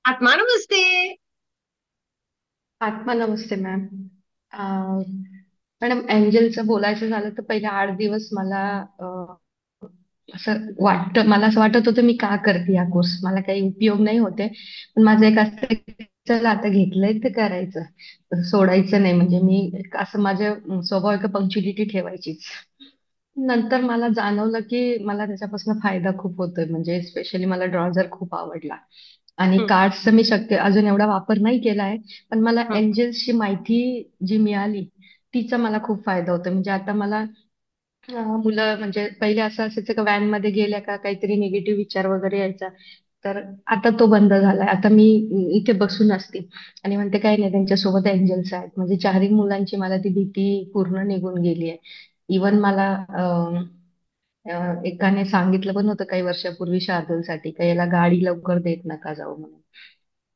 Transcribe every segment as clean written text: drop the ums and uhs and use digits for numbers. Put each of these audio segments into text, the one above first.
आत्मा नमस्ते. आत्मा नमस्ते ma'am. Madam एंजलचं बोलायचं झालं तर पहिले 8 दिवस असं मला असं वाटत होतं मी का करते हा कोर्स, मला काही उपयोग नाही होते. पण माझं एक असं की चला आता घेतलंय ते करायचं, सोडायचं नाही. म्हणजे मी असं माझ्या स्वभाव आहे का पंक्च्युलिटी ठेवायचीच. नंतर मला जाणवलं की मला त्याच्यापासून फायदा खूप होतोय. म्हणजे स्पेशली मला ड्रॉजर खूप आवडला आणि हं, कार्ड्सचा मी शक्य अजून एवढा वापर नाही केलाय. पण मला हं. एंजल्सची माहिती जी मिळाली तिचा मला खूप फायदा होतो. म्हणजे आता मला मुलं म्हणजे पहिले असं असायचं का व्हॅन मध्ये गेल्या का काहीतरी निगेटिव्ह विचार वगैरे यायचा. तर आता तो बंद झालाय. आता मी इथे बसून असते आणि म्हणते काही नाही, त्यांच्यासोबत एंजल्स आहेत. म्हणजे चारही मुलांची मला ती भीती पूर्ण निघून गेली आहे. इवन मला एकाने सांगितलं पण होतं काही वर्षापूर्वी शार्दूलसाठी का याला गाडी लवकर देत नका जाऊ म्हणून.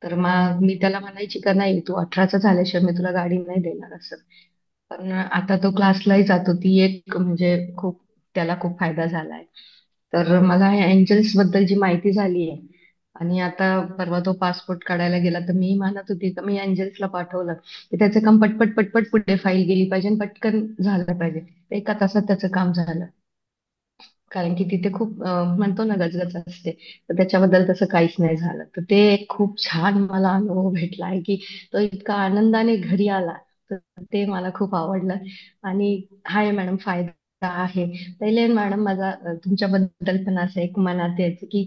तर मग मी त्याला म्हणायची का नाही, तू 18चा झाल्याशिवाय मी तुला गाडी नाही देणार असं. पण आता तो क्लासलाही जातो. ती एक म्हणजे त्याला खूप फायदा झालाय. तर मला एंजल्स बद्दल जी माहिती झाली आहे आणि आता परवा तो पासपोर्ट काढायला गेला तर मी म्हणत होती का मी एंजल्सला पाठवलं की त्याचं काम पटपट पटपट पुढे फाईल गेली पाहिजे आणि पटकन झालं पाहिजे. एका तासात त्याचं काम झालं. कारण की तिथे खूप म्हणतो ना गजगज असते. तर त्याच्याबद्दल तसं काहीच नाही झालं. तर ते एक खूप छान मला अनुभव भेटला आहे की तो इतका आनंदाने घरी आला. तर ते मला खूप आवडलं. आणि हाय मॅडम, फायदा आहे. पहिले मॅडम माझा तुमच्याबद्दल पण असं एक मनात यायचं की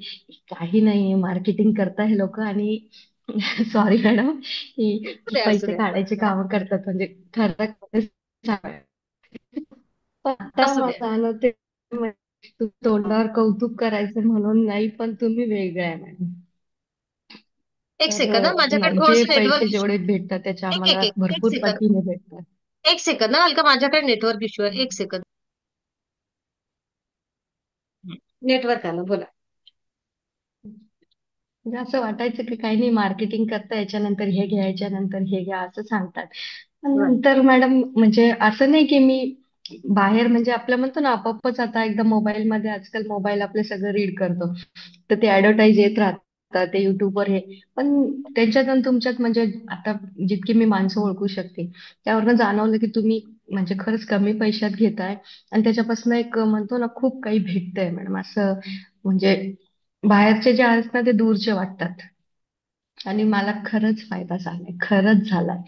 काही नाही, मार्केटिंग करताय हे लोक आणि सॉरी मॅडम की असू द्या, असू पैसे द्या, काढायचे काम करतात. म्हणजे खरं सांगायचं. पण आता असू द्या. मला जाणवते तू तोंडावर कौतुक करायचं म्हणून नाही, पण तुम्ही वेगळं आहे मॅडम. एक तर सेकंद माझ्याकडे म्हणजे थोडंसं पैसे नेटवर्क इश्यू. जेवढे भेटतात त्याच्या एक एक आम्हाला एक एक भरपूर सेकंद. पटीने भेटतात. एक सेकंद ना अलका, माझ्याकडे नेटवर्क इश्यू आहे. एक सेकंद. नेटवर्क आलं, बोला. म्हणजे असं वाटायचं की काही नाही, मार्केटिंग करता याच्यानंतर हे घ्या, याच्यानंतर हे घ्या असं सांगतात. पण राईट. नंतर मॅडम म्हणजे असं नाही की मी बाहेर म्हणजे आपलं म्हणतो ना आपोआपच आता एकदा मोबाईलमध्ये आजकाल मोबाईल आपले सगळं रीड करतो. तर ते ऍडव्हर्टाईज येत राहतात ते युट्यूबवर हे. पण त्यांच्यात आणि तुमच्यात म्हणजे आता जितकी मी माणसं ओळखू शकते त्यावरनं जाणवलं की तुम्ही म्हणजे खरंच कमी पैशात घेताय आणि त्याच्यापासून एक म्हणतो ना खूप काही भेटतंय मॅडम असं. म्हणजे बाहेरचे जे आहेत ना ते दूरचे वाटतात. आणि मला खरंच फायदा झालाय, खरंच झालाय.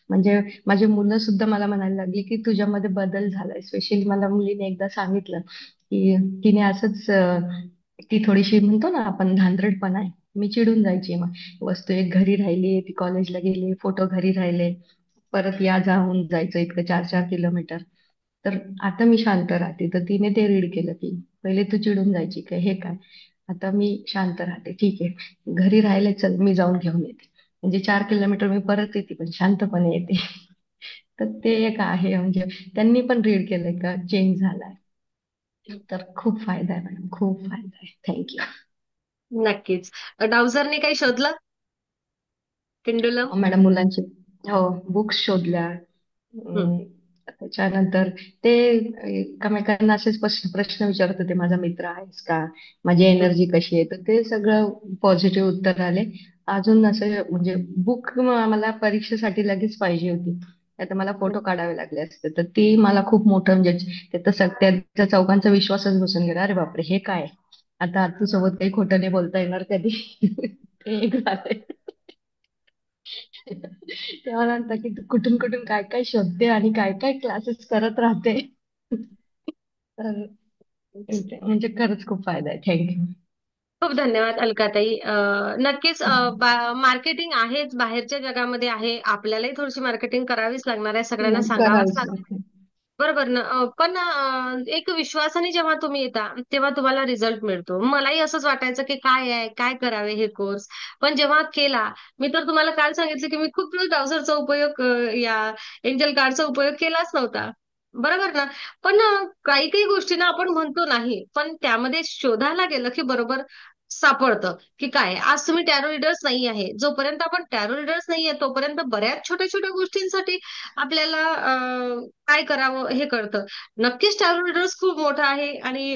म्हणजे माझी मुलं सुद्धा मला म्हणायला लागली की तुझ्यामध्ये बदल झालाय. स्पेशली मला मुलीने एकदा सांगितलं की तिने असंच ती थोडीशी म्हणतो ना आपण धांदरटपणा आहे. मी चिडून जायची मग, वस्तू एक घरी राहिली, ती कॉलेजला गेली, फोटो घरी राहिले, परत या जाऊन जायचं इतकं 4-4 किलोमीटर. तर आता मी शांत राहते. तर तिने ते रीड केलं की पहिले तू चिडून जायची काय हे काय, आता मी शांत राहते. ठीक आहे, घरी राहिले, चल मी जाऊन घेऊन येते. म्हणजे 4 किलोमीटर मी परत येते पण शांतपणे येते. तर ते एक आहे. म्हणजे त्यांनी पण रीड केलंय का चेंज झालाय. तर खूप फायदा आहे मॅडम, खूप फायदा आहे. थँक्यू. नक्कीच. डाउझरने काही शोधलं? पेंडुलम. मॅडम मुलांचे हो बुक्स शोधल्या. हं, त्याच्यानंतर ते एकमेकांना असेच प्रश्न प्रश्न विचारत होते, माझा मित्र आहेस का, माझी हं, एनर्जी कशी आहे. तर ते सगळं पॉझिटिव्ह उत्तर आले. अजून असं म्हणजे बुक मला परीक्षेसाठी लगेच पाहिजे होती. आता मला हं. फोटो काढावे लागले असते. तर ती मला खूप मोठं म्हणजे ते तर त्यांच्या चौघांचा विश्वासच बसून गेला. अरे बापरे हे काय, आता आतू सोबत काही खोटं नाही बोलता येणार कधी. ते एक झालंय. तेव्हा म्हणतात की तू कुठून कुठून काय काय शोधते आणि काय काय क्लासेस करत राहते. तर म्हणजे खरंच खूप फायदा आहे. थँक्यू. खूप धन्यवाद अलकाताई. नक्कीच मार्केटिंग आहेच, बाहेरच्या जगामध्ये आहे. आपल्यालाही थोडीशी मार्केटिंग करावीच लागणार आहे. सगळ्यांना सांगावंच करावंच लागणार. लागतं. बरोबर ना. पण एक विश्वासाने जेव्हा तुम्ही येता, तेव्हा तुम्हाला रिझल्ट मिळतो. मलाही असंच वाटायचं की काय आहे, काय करावे हे कोर्स. पण जेव्हा केला, मी तर तुम्हाला काल सांगितलं की मी खूप वेळ ब्राउझरचा उपयोग या एंजल कार्डचा उपयोग केलाच नव्हता. बरोबर ना. पण काही काही गोष्टींना आपण म्हणतो नाही, पण त्यामध्ये शोधायला गेलं की बरोबर सापडतं की काय. आज तुम्ही टॅरो रीडर्स नाही आहे. जोपर्यंत आपण टॅरो रीडर्स नाहीये, तोपर्यंत बऱ्याच छोट्या छोट्या गोष्टींसाठी आपल्याला काय करावं हे कळतं. नक्कीच टॅरो रीडर्स खूप मोठा आहे आणि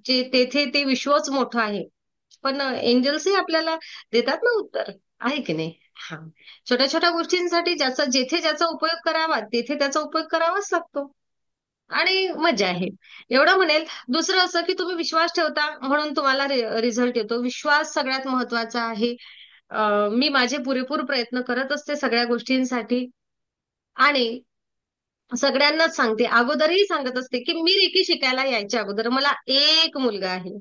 जे तेथे ते विश्वच मोठं आहे. पण एंजल्सही आपल्याला देतात ना उत्तर. आहे की नाही? हा. छोट्या छोट्या गोष्टींसाठी जेथे ज्याचा उपयोग करावा तेथे त्याचा उपयोग करावाच लागतो. आणि मजा आहे. एवढं म्हणेल. दुसरं असं की तुम्ही विश्वास ठेवता म्हणून तुम्हाला रिझल्ट येतो. विश्वास सगळ्यात महत्वाचा आहे. मी माझे पुरेपूर प्रयत्न करत असते सगळ्या गोष्टींसाठी. आणि सगळ्यांनाच सांगते, अगोदरही सांगत असते, की मी रेकी शिकायला यायच्या अगोदर मला एक मुलगा आहे.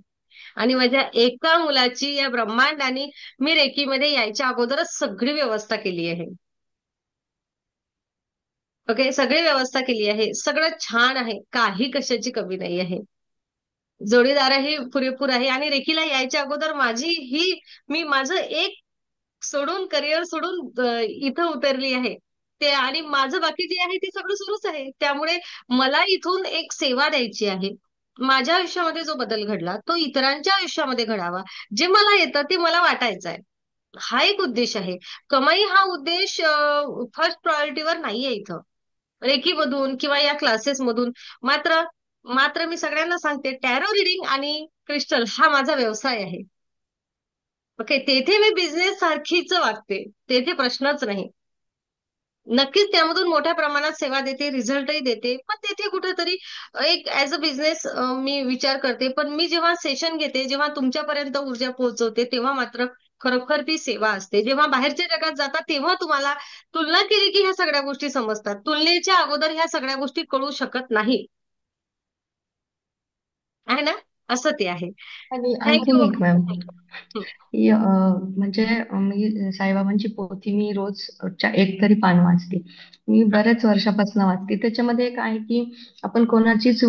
आणि माझ्या एका मुलाची या ब्रह्मांडाने मी रेकीमध्ये यायच्या अगोदरच सगळी व्यवस्था केली आहे. ओके, सगळी व्यवस्था केली आहे. सगळं छान आहे. काही कशाची कमी नाही आहे. जोडीदारही पुरेपूर आहे आणि रेकीला यायच्या अगोदर मी माझं एक सोडून करिअर सोडून इथं उतरली आहे. ते आणि माझं बाकी जे आहे ते सगळं सुरूच आहे. त्यामुळे मला इथून एक सेवा द्यायची आहे. माझ्या आयुष्यामध्ये जो बदल घडला तो इतरांच्या आयुष्यामध्ये घडावा. जे मला येतं ते मला वाटायचं आहे. हा एक उद्देश आहे. कमाई हा उद्देश फर्स्ट प्रायोरिटीवर नाहीये इथं. रेकीमधून किंवा या क्लासेसमधून. मात्र मात्र मी सगळ्यांना सांगते, टॅरो रिडिंग आणि क्रिस्टल हा माझा व्यवसाय आहे. ओके, तेथे मी बिझनेस सारखीच वागते. तेथे प्रश्नच नाही. नक्कीच त्यामधून मोठ्या प्रमाणात सेवा देते, रिझल्टही देते. पण तेथे कुठेतरी एक ऍज अ बिझनेस मी विचार करते. पण मी जेव्हा सेशन घेते, जेव्हा तुमच्यापर्यंत ऊर्जा पोहोचवते, तेव्हा मात्र खरोखर ती सेवा असते. जेव्हा बाहेरच्या जगात जातात, तेव्हा तुम्हाला तुलना केली की ह्या सगळ्या गोष्टी समजतात. तुलनेच्या अगोदर ह्या सगळ्या गोष्टी कळू शकत नाही. आहे ना? असं ते आहे. आणि आणखीन थँक्यू. एक मॅम, की म्हणजे मी साईबाबांची पोथी मी रोज एक तरी पान वाचते. मी बऱ्याच वर्षापासून वाचते. त्याच्यामध्ये एक आहे की आपण कोणाचीच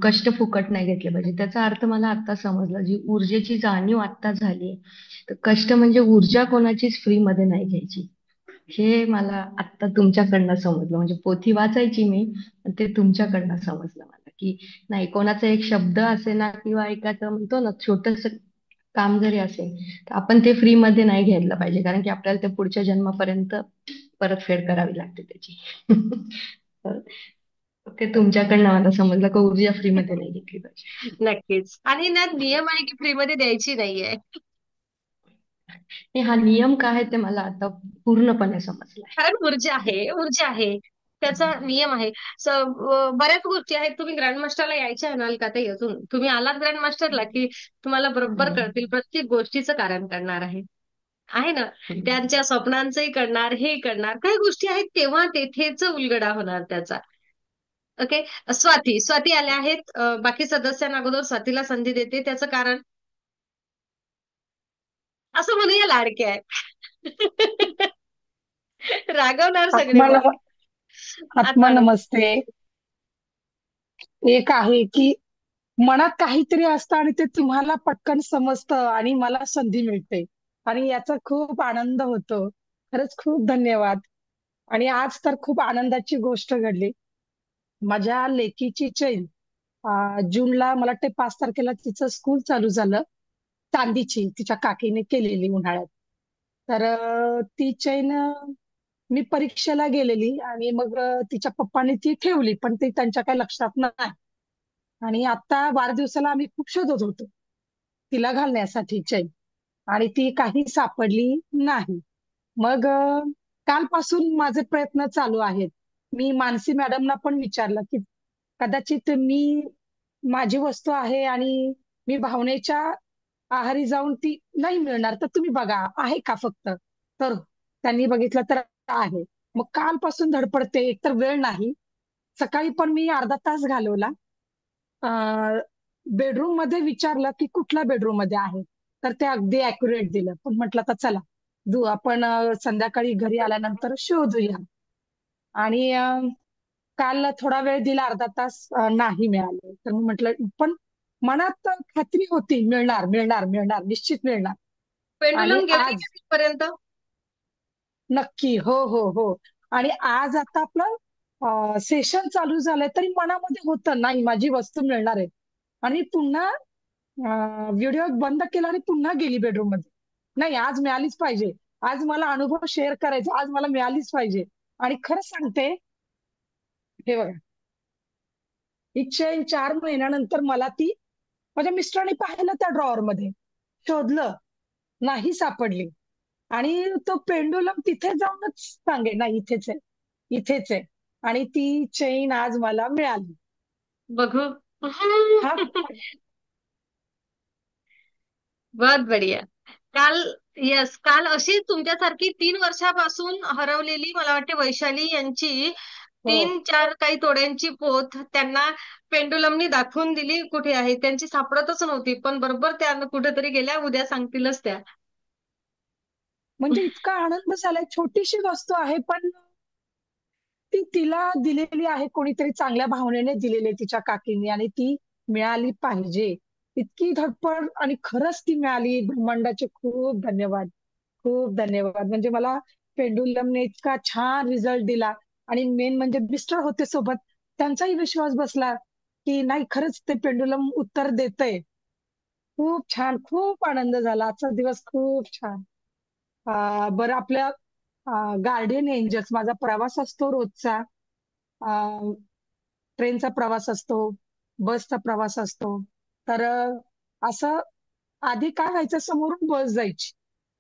कष्ट फुकट नाही घेतले पाहिजे. त्याचा अर्थ मला आता समजला. जी ऊर्जेची जाणीव आता झाली, तर कष्ट म्हणजे ऊर्जा कोणाचीच फ्री मध्ये नाही घ्यायची. हे मला आत्ता तुमच्याकडनं समजलं. म्हणजे पोथी वाचायची मी, पण ते तुमच्याकडनं समजलं मला, की नाही, कोणाचा एक शब्द असे ना किंवा एखादं म्हणतो ना छोटस काम जरी असेल, तर आपण ते फ्री मध्ये नाही घ्यायला पाहिजे, कारण की आपल्याला ते पुढच्या जन्मापर्यंत परतफेड करावी लागते त्याची. तर ते तुमच्याकडनं मला समजलं का ऊर्जा फ्री मध्ये नाही घेतली पाहिजे. नक्कीच. आणि ना नियम आहे की फ्रीमध्ये द्यायची नाहीये. आणि हा नियम काय आहे ते मला आता पूर्णपणे समजलाय. कारण ऊर्जा आहे, ऊर्जा आहे. त्याचा नियम आहे. बऱ्याच गोष्टी आहेत. तुम्ही ग्रँड मास्टरला यायचे म्हणाल का ते अजून? तुम्ही आलात ग्रँड मास्टरला की तुम्हाला बरोबर हम्म. कळतील. प्रत्येक गोष्टीचं कारण करणार आहे. आहे ना? त्यांच्या स्वप्नांचंही करणार, हे करणार. काही गोष्टी आहेत तेव्हा तेथेच उलगडा होणार त्याचा. ओके. स्वाती आल्या आहेत. बाकी सदस्यांना अगोदर स्वातीला संधी देते. त्याचं कारण असं म्हणूया लाडके आहे. रागवणार सगळे आत्मा मग. नम आत्मा आता नमस्ते. एक आहे की मनात काहीतरी असतं आणि ते तुम्हाला पटकन समजतं आणि मला संधी मिळते आणि याचा खूप आनंद होतो. खरंच खूप धन्यवाद. आणि आज तर खूप आनंदाची गोष्ट घडली. माझ्या लेकीची चैन जूनला मला वाटते 5 तारखेला तिचं स्कूल चालू झालं. चांदीची तिच्या काकीने केलेली उन्हाळ्यात. तर ती चैन मी परीक्षेला गेलेली आणि मग तिच्या पप्पाने ती ठेवली, पण ती त्यांच्या काही लक्षात नाही. आणि आता वाढदिवसाला आम्ही खूप शोधत होतो तिला घालण्यासाठी चैन, आणि ती काही सापडली नाही. मग कालपासून माझे प्रयत्न चालू आहेत. मी मानसी मॅडमना पण विचारलं की कदाचित माझी वस्तू आहे आणि मी भावनेच्या आहारी जाऊन ती नाही मिळणार, तर तुम्ही बघा आहे का फक्त. तर त्यांनी बघितलं तर आहे. मग कालपासून धडपडते, एकतर वेळ नाही. सकाळी पण मी अर्धा तास घालवला. बेडरूम मध्ये विचारलं की कुठल्या बेडरूम मध्ये आहे, तर ते अगदी अॅक्युरेट दिलं. पण म्हटलं तर चला आपण संध्याकाळी घरी आल्यानंतर शोधूया. आणि काल थोडा वेळ दिला, अर्धा तास, नाही मिळाले. तर मी म्हटलं, पण मनात खात्री होती मिळणार मिळणार मिळणार, निश्चित मिळणार. आणि पेंडुलम गेली आज का तिथपर्यंत? नक्की, हो हो हो. आणि आज आता आपलं सेशन चालू झालंय तरी मनामध्ये होतं नाही माझी वस्तू मिळणार आहे. आणि पुन्हा व्हिडिओ बंद केला आणि पुन्हा गेली बेडरूम मध्ये. नाही, आज मिळालीच पाहिजे. आज मला अनुभव शेअर करायचा, आज मला मिळालीच पाहिजे. आणि खरं सांगते, हे बघा, ही चेन 4 महिन्यानंतर मला ती माझ्या मिस्टरांनी पाहिलं त्या ड्रॉवर मध्ये, शोधलं, नाही सापडली. आणि तो पेंडुलम तिथे जाऊनच सांगे ना इथेच आहे, इथेच आहे. आणि ती चेन आज मला मिळाली. बघू. हा बहुत बढिया. काल, यस, काल अशी तुमच्यासारखी 3 वर्षापासून हरवलेली मला वाटते वैशाली यांची हो. 3-4 काही तोड्यांची पोथ त्यांना पेंडुलमनी दाखवून दिली कुठे आहे. त्यांची सापडतच नव्हती, पण बरोबर त्या कुठेतरी गेल्या. उद्या सांगतीलच त्या. म्हणजे इतका आनंद झालाय. छोटीशी वस्तू आहे, पण ती तिला दिलेली आहे, कोणीतरी चांगल्या भावनेने दिलेली आहे तिच्या काकींनी, आणि ती मिळाली पाहिजे. इतकी धडपड, आणि खरंच ती मिळाली. ब्रह्मांडाचे खूप धन्यवाद, खूप धन्यवाद. म्हणजे मला पेंडुलमने इतका छान रिझल्ट दिला. आणि मेन म्हणजे मिस्टर होते सोबत, त्यांचाही विश्वास बसला की नाही, खरंच ते पेंडुलम उत्तर देतंय. खूप छान, खूप आनंद झाला. आजचा दिवस खूप छान. बरं, आपल्या गार्डियन एंजल्स, माझा प्रवास असतो रोजचा. ट्रेनचा प्रवास असतो, बसचा प्रवास असतो. तर असं आधी काय व्हायचं, समोरून बस जायची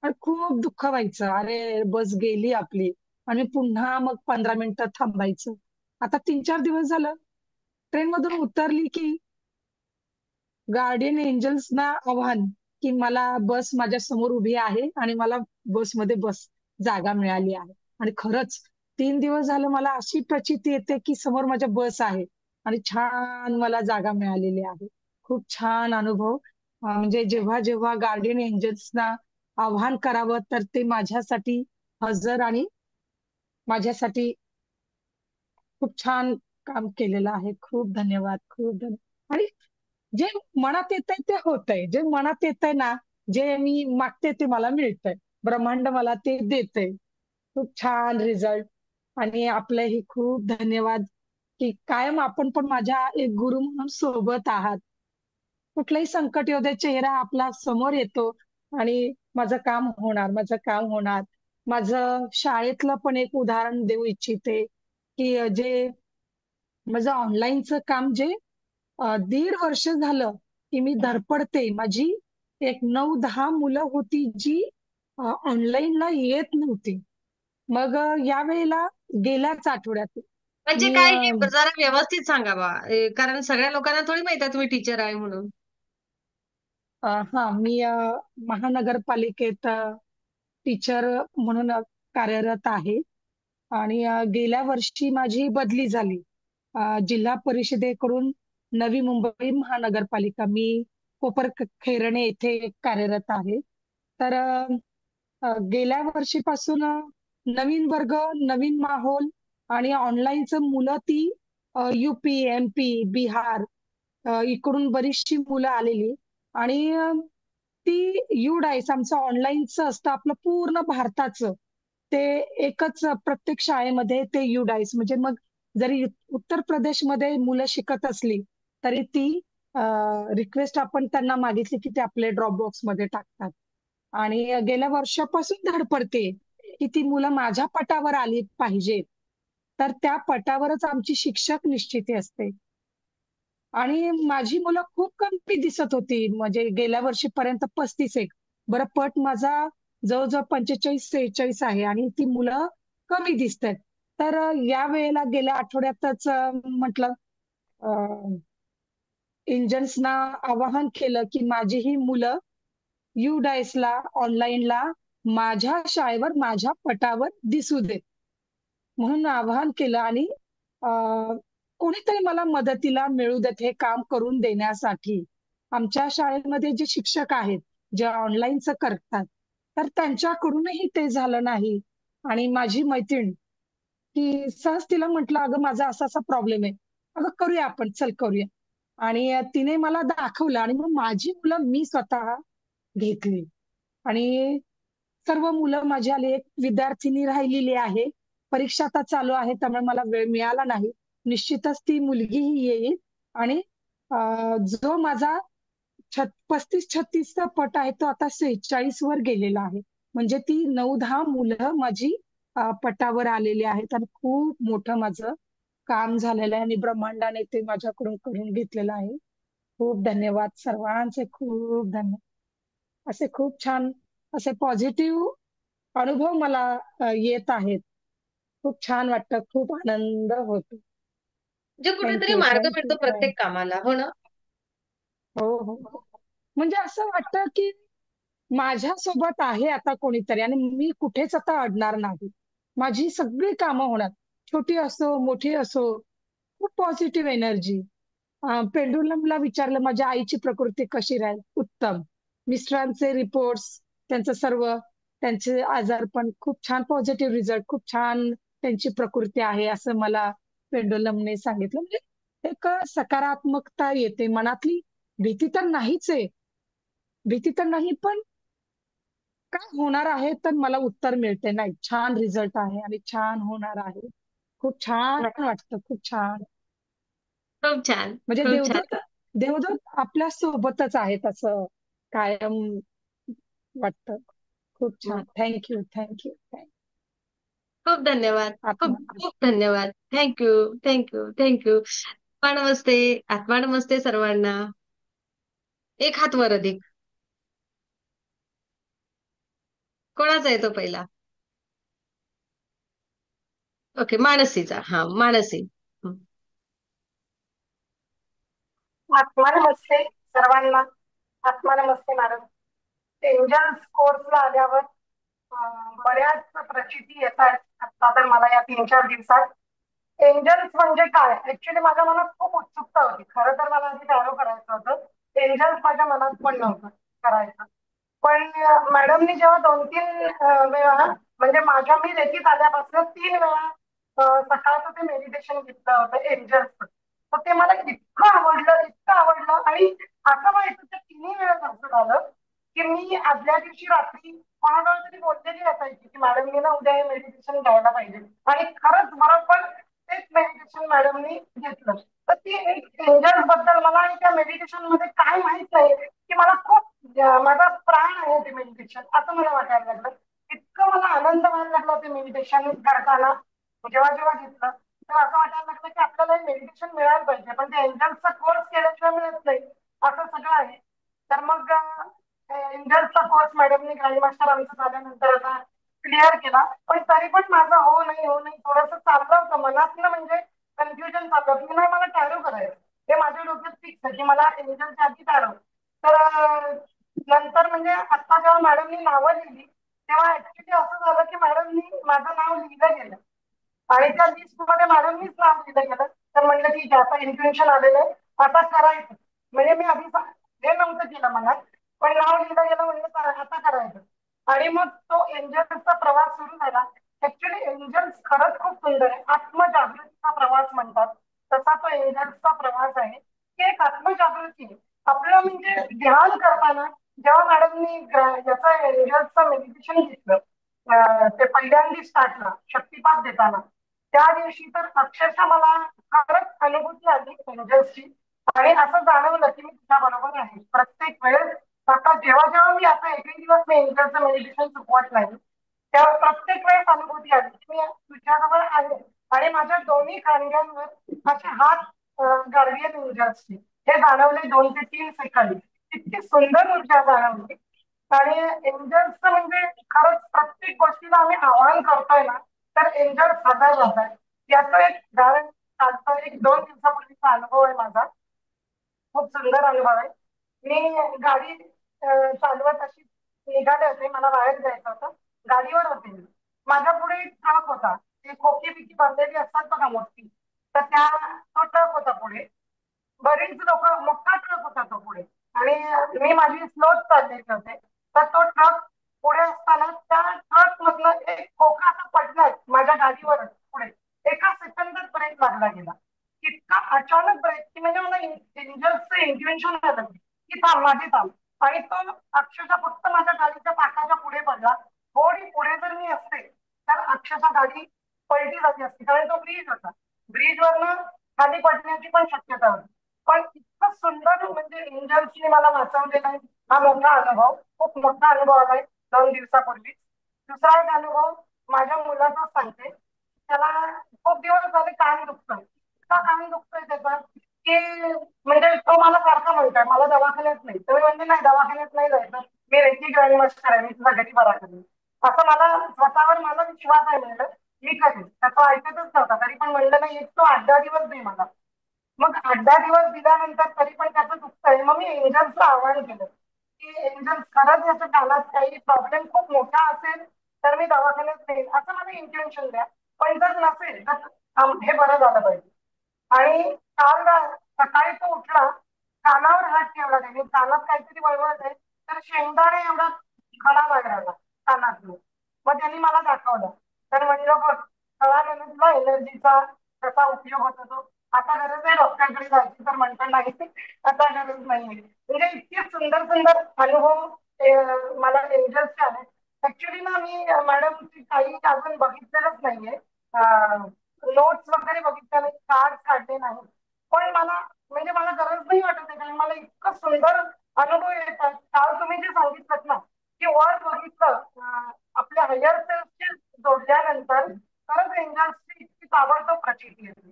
आणि खूप दुःख व्हायचं, अरे बस गेली आपली, आणि पुन्हा मग 15 मिनिटं थांबायचं. आता 3-4 दिवस झालं, ट्रेन मधून उतरली की गार्डियन एंजल्सना आव्हान, की मला बस माझ्या समोर उभी आहे आणि मला बसमध्ये जागा मिळाली आहे. आणि खरंच 3 दिवस झालं मला अशी प्रचिती येते की समोर माझ्या बस आहे आणि छान मला जागा मिळालेली आहे. खूप छान अनुभव. म्हणजे जेव्हा जेव्हा गार्डियन एंजल्सना आव्हान करावं, तर ते माझ्यासाठी हजर आणि माझ्यासाठी खूप छान काम केलेलं आहे. खूप धन्यवाद, खूप धन्यवाद. आणि जे मनात येतंय ते होतंय. जे मनात येतंय ना, जे मी मागते ते मला मिळतंय. ब्रह्मांड मला ते देतंय. खूप छान रिझल्ट. आणि आपलेही खूप धन्यवाद, की कायम आपण पण माझ्या एक गुरु म्हणून सोबत आहात. कुठलंही संकट येऊ दे, चेहरा आपला समोर येतो आणि माझं काम होणार, माझं काम होणार. माझं शाळेतलं पण एक उदाहरण देऊ इच्छिते, की जे माझं ऑनलाईनचं काम, जे 1.5 वर्ष झालं की मी धडपडते. माझी एक 9-10 मुलं होती जी ऑनलाईनला येत नव्हती. मग यावेळेला गेल्याच आठवड्यात म्हणजे मी काय, हे जरा व्यवस्थित सांगा बा. कारण सगळ्या लोकांना थोडी माहिती आहे तुम्ही टीचर आहे म्हणून. मी महानगरपालिकेत टीचर म्हणून कार्यरत आहे. आणि गेल्या वर्षी माझी बदली झाली. जिल्हा परिषदेकडून नवी मुंबई महानगरपालिका, मी खैरणे येथे कार्यरत आहे. तर गेल्या वर्षीपासून नवीन वर्ग, नवीन माहोल, आणि ऑनलाईनचं मुलं ती युपी, एमपी, बिहार, इकडून बरीचशी मुलं आलेली. आणि ती युडायस आमचं ऑनलाईनचं असतं आपलं पूर्ण भारताचं. ते एकच प्रत्येक शाळेमध्ये ते युडायस, म्हणजे मग जरी उत्तर प्रदेशमध्ये मुलं शिकत असली तरी ती रिक्वेस्ट आपण त्यांना मागितली की ते आपले ड्रॉप बॉक्स मध्ये टाकतात. आणि गेल्या वर्षापासून धडपडते की ती मुलं माझ्या पटावर आली पाहिजेत. तर त्या पटावरच आमची शिक्षक निश्चिती असते. आणि माझी मुलं खूप कमी दिसत होती, म्हणजे गेल्या वर्षीपर्यंत 35 एक. बरं, पट माझा जवळजवळ 45-46 आहे आणि ती मुलं कमी दिसत आहेत. तर या वेळेला गेल्या आठवड्यातच म्हटलं, इंजन्सना आवाहन केलं की माझी ही मुलं यू डायसला, ऑनलाईनला माझ्या शाळेवर, माझ्या पटावर दिसू देत, म्हणून आवाहन केलं. आणि कोणीतरी मला मदतीला मिळू देत हे काम करून देण्यासाठी. आमच्या शाळेमध्ये जे शिक्षक आहेत, जे ऑनलाईनचं करतात, तर त्यांच्याकडूनही ते झालं नाही. आणि माझी मैत्रीण, की सहज तिला म्हटलं, अगं माझा असा असा प्रॉब्लेम आहे, अगं करूया आपण, चल करूया. आणि तिने मला दाखवलं, आणि मग माझी मुलं मी स्वतः घेतली. आणि सर्व मुलं माझी आली. एक विद्यार्थिनी राहिलेली आहे, परीक्षा आता चालू आहे त्यामुळे मला वेळ मिळाला नाही. निश्चितच ती मुलगीही येईल. आणि जो माझा 35-36चा पट आहे तो आता 46 वर गेलेला आहे. म्हणजे ती 9-10 मुलं माझी पटावर आलेली आहेत, आणि खूप मोठं माझं काम झालेलं आहे आणि ब्रह्मांडाने ते माझ्याकडून करून घेतलेलं आहे. खूप धन्यवाद, सर्वांचे खूप धन्यवाद. असे खूप छान, असे पॉझिटिव्ह अनुभव मला येत आहेत. खूप छान वाटतं, खूप आनंद होतो. म्हणजे कुठेतरी थँक्यू, मार्ग थँक्यू, मिळतो प्रत्येक कामाला, हो ना? हो हो. म्हणजे असं वाटतं की माझ्या सोबत आहे आता कोणीतरी आणि मी कुठेच आता अडणार नाही. माझी सगळी कामं होणार, छोटी असो मोठी असो. खूप पॉझिटिव्ह एनर्जी. पेंडुलमला विचारलं माझ्या आईची प्रकृती कशी राहील, उत्तम. मिस्टरांचे रिपोर्ट्स, त्यांचं सर्व, त्यांचे आजारपण खूप छान, पॉझिटिव्ह रिझल्ट, खूप छान त्यांची प्रकृती आहे असं मला पेंडुलमने सांगितलं. म्हणजे एक सकारात्मकता येते मनातली. भीती तर नाहीच आहे, भीती तर नाही, पण काय होणार आहे तर मला उत्तर मिळते, नाही छान रिझल्ट आहे आणि छान होणार आहे. खूप छान वाटतं, खूप छान. खूप छान, म्हणजे खूप छान. देवदूत, देवदूत आपल्या सोबतच आहेत असं कायम वाटतं. खूप छान. Thank you, thank you, thank you. खूप धन्यवाद. खूप आत्मा खूप धन्यवाद. Thank you, thank you, thank you. आत्मा नमस्ते. आत्मा नमस्ते सर्वांना. एक हात वर अधिक. कोणाचा येतो पहिला? ओके, मानसीचा. हा, मानसी. हं. आत्मा नमस्ते सर्वांना. आत्मा नमस्ते मॅडम. एंजल्स कोर्सला आल्यावर बऱ्याच प्रचिती येत आहेत आता तर मला या 3-4 दिवसात. एंजल्स म्हणजे काय, ऍक्च्युली माझ्या मनात खूप उत्सुकता होती. खरं तर मला आधी टॅरो करायचं होतं. एंजल्स माझ्या मनात पण नव्हतं करायचं. पण मॅडमनी जेव्हा 2-3 वेळा, म्हणजे मी रेकीत आल्यापासून 3 वेळा सकाळचं ते मेडिटेशन घेतलं होतं एंजल्सचं. तर ते मला इतकं आवडलं, इतकं आवडलं. आणि असं व्हायचं त्या 3ही वेळा असं झालं की मी आदल्या दिवशी रात्री कोणाजवळ तरी बोललेली असायची की मॅडमनी ना उद्या हे मेडिटेशन घ्यायला पाहिजे. आणि खरंच बरोबर तेच मेडिटेशन मॅडमनी घेतलं. तर ती एक एंजल्स बद्दल मला आणि त्या मेडिटेशन मध्ये काय माहित नाही की मला खूप माझा प्राण आहे ते मेडिटेशन असं मला वाटायला लागलं. इतकं मला आनंद व्हायला लागला ते मेडिटेशन करताना. जेव्हा जेव्हा घेतलं तेव्हा असं वाटायला लागलं की आपल्याला मेडिटेशन मिळायला पाहिजे, पण ते एंजल्सचा कोर्स केल्याशिवाय मिळत नाही असं सगळं आहे. तर मग एंजल्सचा कोर्स मॅडमनी गाडी मास्टर आमचं झाल्यानंतर आता क्लिअर केला. पण तरी पण माझं हो नाही थोडंसं चाललं होतं मनात ना, म्हणजे कन्फ्युजन चाललं होतं की नाही मला टॅरो करायचं. हे माझ्या डोक्यात फिक्स आहे की मला एंजलच्या आधी टॅरो. तर नंतर म्हणजे आता जेव्हा मॅडमनी नावं लिहिली तेव्हा ऍक्च्युली असं झालं की मॅडमनी माझं नाव लिहिलं गेलं आणि त्या लिस्ट मध्ये मॅडमनीच नाव लिहिलं गेलं. तर म्हणलं ठीक आहे, आता इन्क्युरेशन आलेलं आहे, आता करायचं. म्हणजे मी आधी हे नव्हतं केलं मनात, पण नाव लिहिलं गेलं, म्हणलं आता करायचं. आणि मग तो एंजल्सचा प्रवास सुरू झाला. ऍक्च्युली एंजल्स खरंच खूप सुंदर आहे. आत्मजागृतीचा प्रवास म्हणतात तसा तो एंजल्सचा प्रवास आहे की एक आत्मजागृती आहे. आपलं म्हणजे ध्यान करताना जेव्हा मॅडमनी याचं एंजल्सचं मेडिटेशन घेतलं, ते पहिल्यांदा स्टार्टला शक्तिपात देताना, त्या दिवशी तर अक्षरशः मला खरंच अनुभूती आली एंजल्सची. आणि असं जाणवलं की मी तुझ्या बरोबर आहे प्रत्येक वेळेस. आता जेव्हा जेव्हा मी आता एकही दिवस मी एंजलचं मेडिटेशन चुकवत नाही, तेव्हा प्रत्येक वेळेस अनुभूती आली की मी तुझ्याजवळ आहे. आणि माझ्या दोन्ही खांद्यांवर असे हात गार्डियन एंजल्सचे हे जाणवले 2 ते 3 सेकंद. इतकी सुंदर ऊर्जा जाणवली. आणि एंजल्सचं म्हणजे खरंच प्रत्येक गोष्टीला आम्ही आवाहन करतोय ना, तर एंजल्स हजर राहतात. याचं एक उदाहरण आता 1-2 दिवसापूर्वीचा अनुभव आहे माझा. खूप सुंदर अनुभव आहे. मी गाडी चालवत अशी निघाले होते, मला बाहेर जायचं होतं. गाडीवर होते मी. माझ्या पुढे एक ट्रक होता. ते खोकी बिकी भरलेली असतात बघा मोठी, तर तो ट्रक होता पुढे. बरीच लोक, मोठा ट्रक होता तो पुढे. आणि मी माझी स्लोच चाललेली होते. तर तो ट्रक पुढे असताना त्या ट्रक मधनं एक खोका असा पडलाय माझ्या गाडीवर पुढे. एका सेकंदात ब्रेक लागला गेला. इतका अचानक ब्रेक की म्हणजे मला इंजनचं इंटेन्शन झालं की थांब माझी थांब. आणि तो अक्षरशः फक्त माझ्या गाडीच्या चाकाच्या पुढे पडला. थोडी पुढे जर मी असते तर अक्षरशः गाडी पलटी झाली असती, कारण तो ब्रिज होता. ब्रिजवरनं खाली पडण्याची पण शक्यता होती. पण इतकं सुंदर म्हणजे एंजल्सने मला वाचवलेला आहे. हा मोठा अनुभव, खूप मोठा अनुभव आलाय 2 दिवसापूर्वी. दुसरा एक अनुभव माझ्या मुलाचा सांगते. त्याला खूप दिवस झाले कान दुखतोय, इतका कान दुखतोय त्याचा की म्हणजे तो मला सारखा म्हणतोय मला दवाखान्यात नाही. तर मी म्हणते नाही, दवाखान्यात नाही जायचं, मी रेकी गाडी मस्त आहे, मी तुझा घरी बरा करेन. असं मला स्वतःवर मला विश्वास आहे. म्हणलं मी करेन. त्याचं ऐकतच नव्हता, तरी पण म्हणलं नाही, एक तो 8-10 दिवस दे मला. मग 8-10 दिवस दिल्यानंतर तरी पण त्याचं दुखतंय. मग मी एंजल्सचं आवाहन केलं की एंजल, खरंच याच्या कानात काही प्रॉब्लेम खूप मोठा असेल तर मी दवाखान्यात नेईन, असं मला इंटेन्शन द्या. पण जर नसेल तर हे बरं झालं पाहिजे. आणि काल सकाळी तो उठला, कानावर हात ठेवला त्याने, कानात काहीतरी वळवळत आहे, तर शेंगदाणे एवढा खडा लागला कानातून. मग त्यांनी मला दाखवलं. तर म्हणलं बघ, कळालं ना तुला एनर्जीचा कसा उपयोग होतो तो. आता गरज आहे डॉक्टरकडे जायची, तर म्हणतात नाही, आता गरज नाहीये. म्हणजे इतके सुंदर सुंदर अनुभव मला एंजल्सचे आले. ऍक्च्युली ना मी मॅडम काही अजून बघितलेलंच नाहीये, नोट्स वगैरे बघितल्या नाही, कार्ड काढले नाही. पण मला म्हणजे मला गरज नाही वाटत आहे, कारण मला इतकं सुंदर अनुभव येतात. काल तुम्ही जे सांगितलं ना की वर बघितलं, आपल्या हायर सेल्सशी जोडल्यानंतर खरंच एंजल्सची इतकी ताबडतोब प्रचिती येते.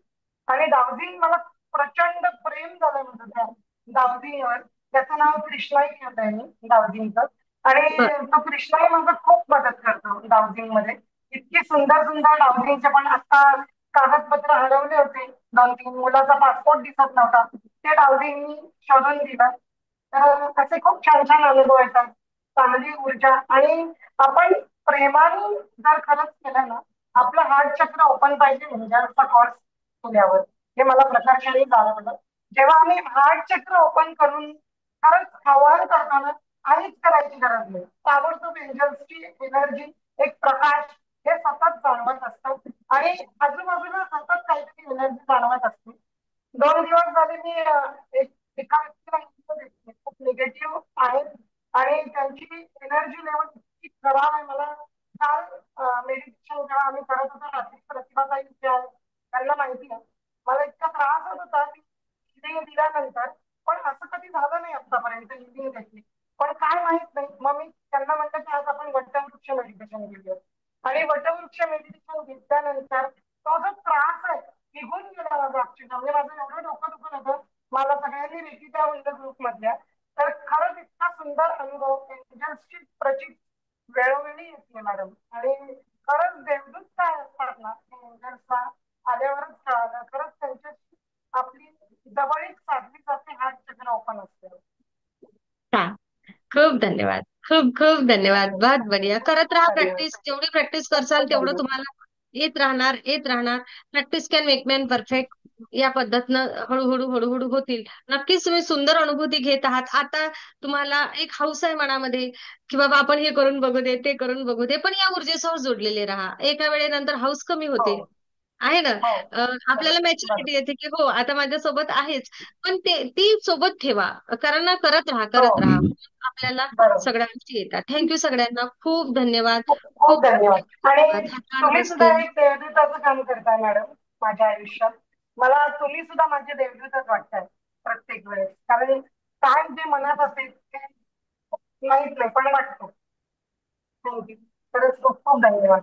आणि डावझिंग मला प्रचंड प्रेम झालं म्हणतो त्या डावझिंगवर. त्याचं नाव कृष्णाई ठेवलंय मी डावझिंगचं. आणि बर. तो कृष्णाई माझं खूप मदत करतो डावझिंग मध्ये. इतकी सुंदर सुंदर डावझिंगचे पण आता कागदपत्र हरवले होते 2-3, मुलाचा पासपोर्ट दिसत नव्हता, ते डावझिंगनी शोधून दिलं. तर असे खूप छान छान अनुभव येतात, चांगली ऊर्जा. आणि आपण प्रेमाने जर खरंच केलं ना, आपलं हार्ट चक्र ओपन पाहिजे म्हणजे कोर्स केल्यावर, हे मला प्रकर्षाने जाणवलं. जेव्हा आम्ही हार्ट चक्र ओपन करून खरंच आवाहन करताना काहीच करायची गरज नाही, ताबडतोब एंजल्सची एनर्जी, एक प्रकाश, हे सतत जाणवत असतं. आणि आजूबाजूला सतत काहीतरी एनर्जी जाणवत असते. 2 दिवस झाले मी एका व्यक्तीला इतकं भेटले, खूप निगेटिव्ह आहेत आणि त्यांची एनर्जी लेवल इतकी खराब आहे. मला काल मेडिटेशन जेव्हा आम्ही करत होतो रात्री, प्रतिभाताई इथे आहे, त्यांना माहिती आहे मला इतका त्रास होत होता की हिलिंग दिल्यानंतर. पण असं कधी झालं नाही आतापर्यंत हिलिंग त्याची. पण काय माहित नाही, मग मी त्यांना म्हटलं की आज आपण वटवृक्ष मेडिटेशन घेऊया. आणि वटवृक्ष मेडिटेशन घेतल्यानंतर तो जो त्रास आहे निघून गेला माझा. अक्षरशः म्हणजे माझं एवढं डोकं दुखत होतं, मला सगळ्यांनी भेटी द्या म्हणलं ग्रुप मधल्या. तर खरंच इतका सुंदर अनुभव एंजल्सची प्रचित वेळोवेळी येते मॅडम. आणि खरंच देवदूत काय असतात ना एंजल्सला आल्यावरच कळालं. खरंच त्यांच्याशी आपली जवळीक साधली जाते, हात चक्र ओपन असते. छान. खूप धन्यवाद. खूप खूप धन्यवाद. बहुत बढ़िया. करत राहा धन्यवाद. प्रॅक्टिस. जेवढी प्रॅक्टिस खूप करसाल खूप तेवढं धन्यवाद. तुम्हाला येत राहणार, येत राहणार. Practice can make man perfect. या पद्धतीनं हळूहळू, हळूहळू होतील. नक्कीच तुम्ही सुंदर अनुभूती घेत आहात. आता तुम्हाला एक हौस आहे मनामध्ये, की बाबा आपण हे करून बघू दे, ते करून बघू दे. पण या ऊर्जेसह जोडलेले राहा. एका वेळेनंतर हौस कमी हो होते. आहे ना? हो. आपल्याला बरोबर मॅच्युरिटी बरोबर. येते, की हो आता माझ्यासोबत आहेच. पण ती सोबत ठेवा. कारण ना करत राहा, हो करत राहा. आपल्याला बरोबर. सगळ्या गोष्टी येतात. थँक यू सगळ्यांना. खूप धन्यवाद. खूप खूप खूप खूप धन्यवाद. आणि धन्यवाद. हाताळ तुम्ही सुद्धा बसते. एक देवदूताचं काम करताय मॅडम माझ्या आयुष्यात. मला तुम्ही सुद्धा माझे देवदूतच वाटताय प्रत्येक वेळेस. कारण काय जे मनात असेल ते माहित नाही पण वाटतो. थँक्यू. खरंच खूप खूप धन्यवाद.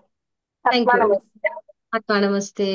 थँक आत्मा यू. नमस्ते. आत्मा नमस्ते.